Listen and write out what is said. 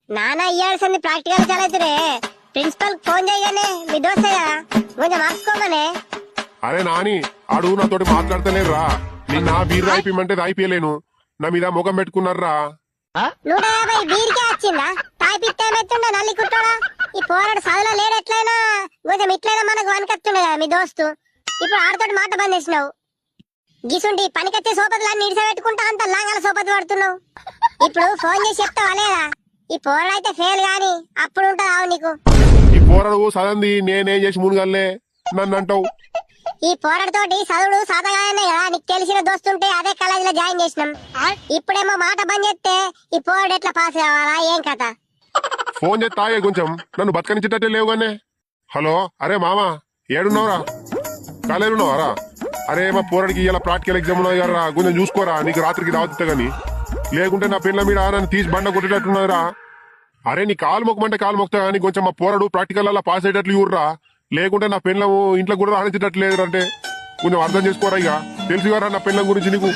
నానా ఇయ్యాల్సింది practical చలైతురే principal phone చేయగానే మీ దోస్త్ కదా కొంచెం మార్చుకోమనే. అరే నాని ఆడు నాతోటి మాట్లాడతలేరురా. నిన్న బీర్ రాయిపిమంటే రాయిపోయలేను. నా మీద ముఖం పెట్టుకున్నారా. 150 బీర్కే వచ్చిందా? తాయిపిస్తే ఏమైతుండ నల్లి కుట్టాడా? ఈ పోరాడు చదువులో లేడు, ఎట్లయినా కొంచెం ఇట్లయినా మనకు వనకత్తుండే కదా మీ దోస్తు. ఇప్పుడు ఆడతోటి మాట బంద్ చేసినావు. గిసుంటి పనికొచ్చే సోపతులన్నీ ఇడిసబెట్టుకుంటా అంత లాంగాల సోపతి పడుతున్నావు. ఇప్పుడు ఫోన్ చేసి చెప్తావా లేదా? ఈ పోరాడు అయితే ఫెయిల్ గాని అప్పుడు ఉంటది నీకు. ఈ పోరాడు సదంది నేనేం చేసి మునుగల్లే నన్ను అంటావు. ఈ పోరాడుతోటి చదువుడు సాధగానే కదా, నీకు తెలిసిన దోస్తుంటే అదే కాలేజీలో జాయిన్ చేసినాం. ఇప్పుడేమో మాట బంద్ చేస్తే ఈ పోరాడు ఎట్లా పాస్ కావాలా ఏం కథ? ఫోన్ చేసి తాగే కొంచెం నన్ను బతకనిచ్చేటట్టే లేవు గానే. హలో అరే మామా ఏడున్నావురా? కాలేరు ఉన్నావారా? అరే మా పోరాడికి ఇలా ప్రాక్టికల్ ఎగ్జామ్ ఉన్నాయి కదా, కొంచెం చూసుకోరా. నీకు రాత్రికి రావద్దు గాని, లేకుంటే నా పిల్ల మీద నన్ను తీసి బండ కొట్టేటట్టున్నారా. అరే నీ కాలు మొక్కమంటే కాలు మొక్తా కానీ కొంచెం మా పోరాడు ప్రాక్టికల్ అలా పాస్ అయ్యేటట్లు చూడరా. లేకుంటే నా పిల్లము ఇంట్లో కూడా రాణించేటట్లు లేదంటే కొంచెం అర్థం చేసుకోరా. ఇక తెలుసు కదా నా పిల్లల గురించి నీకు.